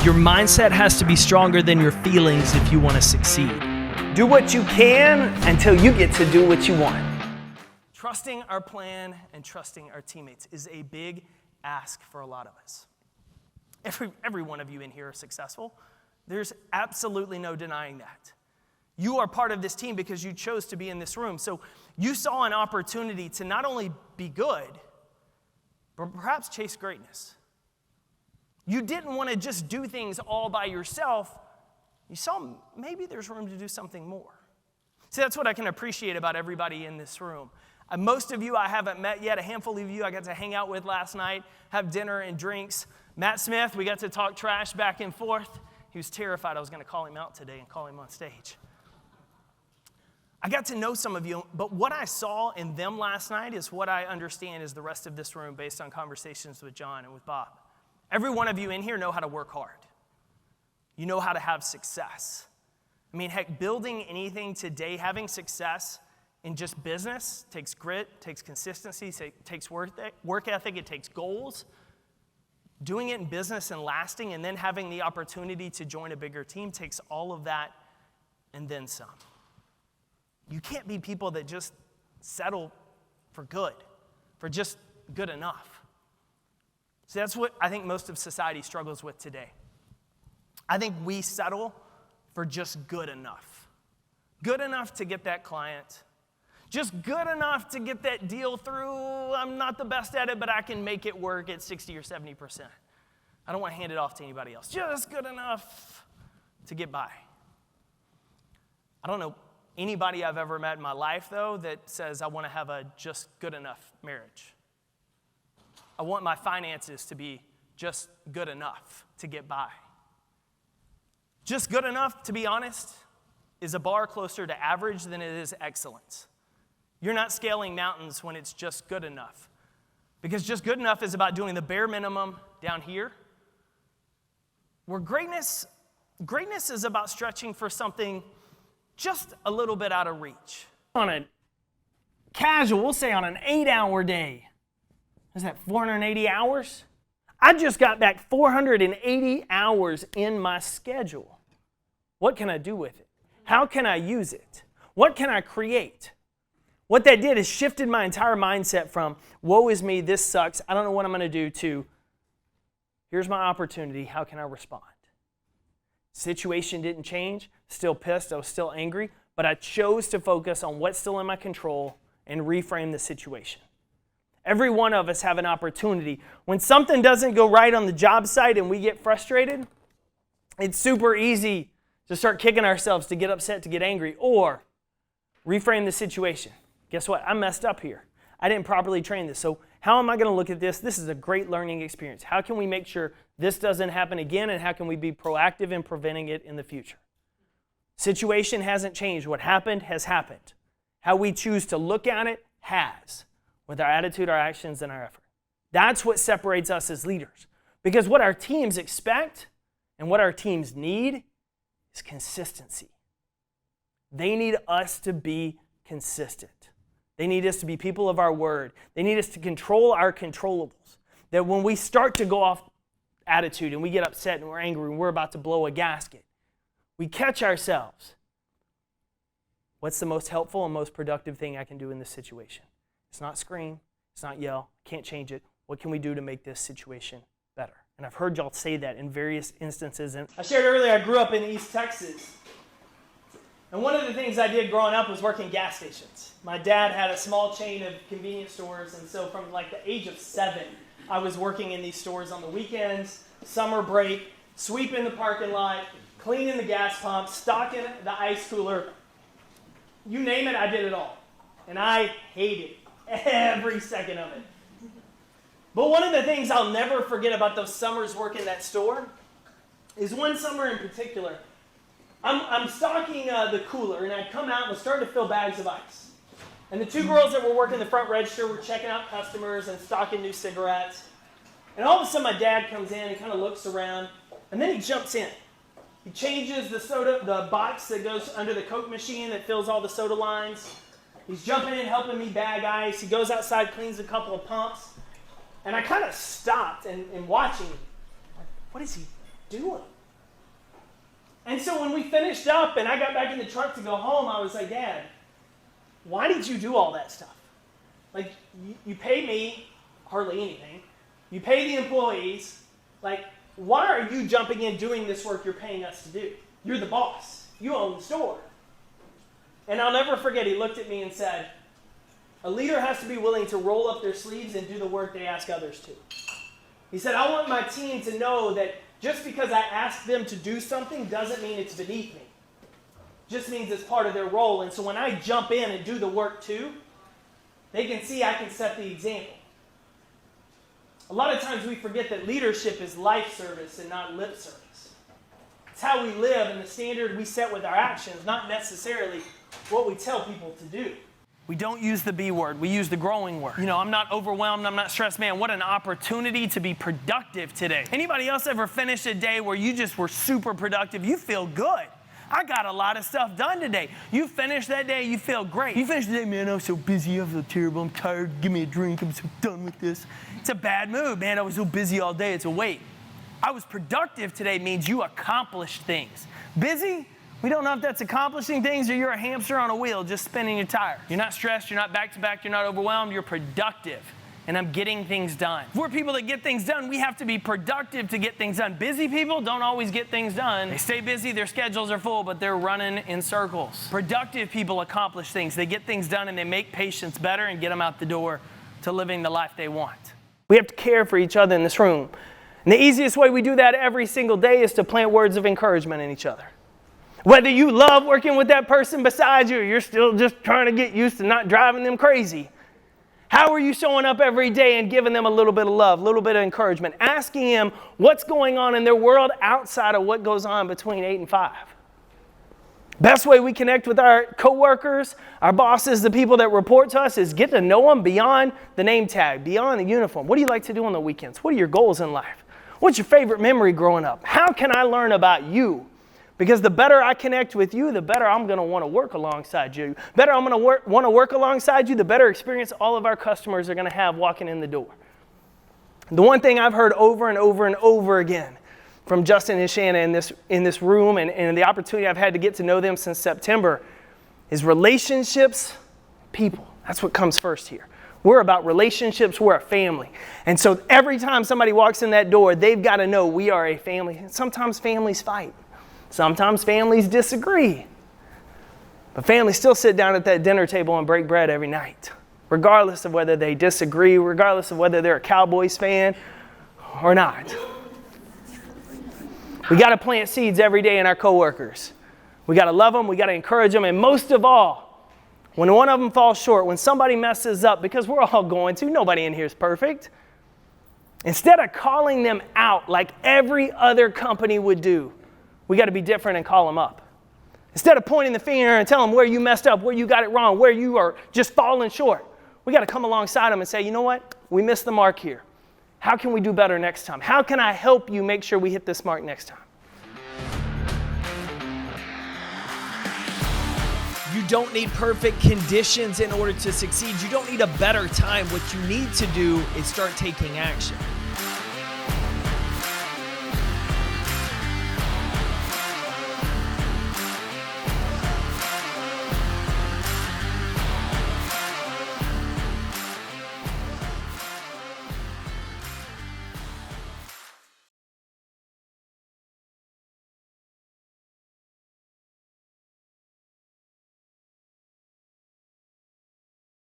Your mindset has to be stronger than your feelings if you want to succeed. Do what you can until you get to do what you want. Trusting our plan and trusting our teammates is a big ask for a lot of us. Every one of you in here are successful. There's absolutely no denying that. You are part of this team because you chose to be in this room. So you saw an opportunity to not only be good, but perhaps chase greatness. You didn't want to just do things all by yourself. You saw maybe there's room to do something more. See, that's what I can appreciate about everybody in this room. Most of you I haven't met yet. A handful of you I got to hang out with last night, have dinner and drinks. Matt Smith, we got to talk trash back and forth. He was terrified I was going to call him out today and call him on stage. I got to know some of you, but what I saw in them last night is what I understand is the rest of this room based on conversations with John and with Bob. Every one of you in here know how to work hard. You know how to have success. I mean, heck, building anything today, having success in just business takes grit, takes consistency, takes work ethic, it takes goals. Doing it in business and lasting and then having the opportunity to join a bigger team takes all of that and then some. You can't be people that just settle for good, for just good enough. See, that's what I think most of society struggles with today. I think we settle for just good enough. Good enough to get that client. Just good enough to get that deal through. I'm not the best at it, but I can make it work at 60 or 70%. I don't want to hand it off to anybody else. Just good enough to get by. I don't know anybody I've ever met in my life, though, that says I want to have a just good enough marriage. I want my finances to be just good enough to get by. Just good enough, to be honest, is a bar closer to average than it is excellence. You're not scaling mountains when it's just good enough. Because just good enough is about doing the bare minimum down here. Where greatness is about stretching for something just a little bit out of reach. On a casual, we'll say on an 8-hour day, is that 480 hours? I just got back 480 hours in my schedule. What can I do with it? How can I use it? What can I create? What that did is shifted my entire mindset from, woe is me, this sucks, I don't know what I'm going to do, to, here's my opportunity, how can I respond? Situation didn't change, still pissed, I was still angry, but I chose to focus on what's still in my control and reframe the situation. Every one of us have an opportunity. When something doesn't go right on the job site and we get frustrated, it's super easy to start kicking ourselves, to get upset, to get angry, or reframe the situation. Guess what? I messed up here. I didn't properly train this. So how am I going to look at this? This is a great learning experience. How can we make sure this doesn't happen again, and how can we be proactive in preventing it in the future? Situation hasn't changed. What happened has happened. How we choose to look at it has, with our attitude, our actions, and our effort. That's what separates us as leaders. Because what our teams expect and what our teams need is consistency. They need us to be consistent. They need us to be people of our word. They need us to control our controllables. That when we start to go off attitude and we get upset and we're angry and we're about to blow a gasket, we catch ourselves. What's the most helpful and most productive thing I can do in this situation? It's not scream. It's not yell. Can't change it. What can we do to make this situation better? And I've heard y'all say that in various instances. And I shared earlier, I grew up in East Texas. And one of the things I did growing up was working gas stations. My dad had a small chain of convenience stores, and so from like the age of 7, I was working in these stores on the weekends, summer break, sweeping the parking lot, cleaning the gas pump, stocking the ice cooler. You name it, I did it all. And I hated every second of it. But one of the things I'll never forget about those summers working that store is one summer in particular. I'm stocking the cooler, and I'd come out and was starting to fill bags of ice. And the two girls that were working the front register were checking out customers and stocking new cigarettes. And all of a sudden, my dad comes in and kind of looks around, and then he jumps in. He changes the box that goes under the Coke machine that fills all the soda lines. He's jumping in, helping me bag ice. He goes outside, cleans a couple of pumps. And I kind of stopped and watching. What is he doing? And so when we finished up and I got back in the truck to go home, I was like, Dad, why did you do all that stuff? Like, you pay me hardly anything. You pay the employees. Like, why are you jumping in doing this work you're paying us to do? You're the boss. You own the store. And I'll never forget, he looked at me and said, a leader has to be willing to roll up their sleeves and do the work they ask others to. He said, I want my team to know that just because I ask them to do something doesn't mean it's beneath me. It just means it's part of their role. And so when I jump in and do the work too, they can see I can set the example. A lot of times we forget that leadership is life service and not lip service. It's how we live and the standard we set with our actions, not necessarily what we tell people to do. We don't use the B word. We use the growing word. I'm not overwhelmed. I'm not stressed. Man, what an opportunity to be productive today. Anybody else ever finished a day where you just were super productive? You feel good. I got a lot of stuff done today. You finish that day, you feel great. You finish the day, man, I'm so busy, I feel terrible, I'm tired, give me a drink, I'm so done with this. It's a bad mood, man, I was so busy all day, it's a weight. I was productive today means you accomplished things. Busy, we don't know if that's accomplishing things or you're a hamster on a wheel just spinning your tire. You're not stressed, you're not back to back, you're not overwhelmed, you're productive. And I'm getting things done. If we're people that get things done, we have to be productive to get things done. Busy people don't always get things done. They stay busy, their schedules are full, but they're running in circles. Productive people accomplish things. They get things done and they make patients better and get them out the door to living the life they want. We have to care for each other in this room. And the easiest way we do that every single day is to plant words of encouragement in each other. Whether you love working with that person beside you or you're still just trying to get used to not driving them crazy, how are you showing up every day and giving them a little bit of love, a little bit of encouragement, asking them what's going on in their world outside of what goes on between 8 and 5? Best way we connect with our coworkers, our bosses, the people that report to us is get to know them beyond the name tag, beyond the uniform. What do you like to do on the weekends? What are your goals in life? What's your favorite memory growing up? How can I learn about you? Because the better I connect with you, the better I'm going to want to work alongside you. Better I'm going to want to work alongside you, the better experience all of our customers are going to have walking in the door. The one thing I've heard over and over and over again from Justin and Shanna in this room and the opportunity I've had to get to know them since September is relationships, people. That's what comes first here. We're about relationships. We're a family. And so every time somebody walks in that door, they've got to know we are a family. And sometimes families fight. Sometimes families disagree. But families still sit down at that dinner table and break bread every night, regardless of whether they disagree, regardless of whether they're a Cowboys fan or not. We got to plant seeds every day in our coworkers. We got to love them, we got to encourage them, and most of all, when one of them falls short, when somebody messes up, because we're all going to, nobody in here is perfect, instead of calling them out like every other company would do, we got to be different and call them up. Instead of pointing the finger and telling them where you messed up, where you got it wrong, where you are just falling short, we got to come alongside them and say, you know what? We missed the mark here. How can we do better next time? How can I help you make sure we hit this mark next time? You don't need perfect conditions in order to succeed. You don't need a better time. What you need to do is start taking action.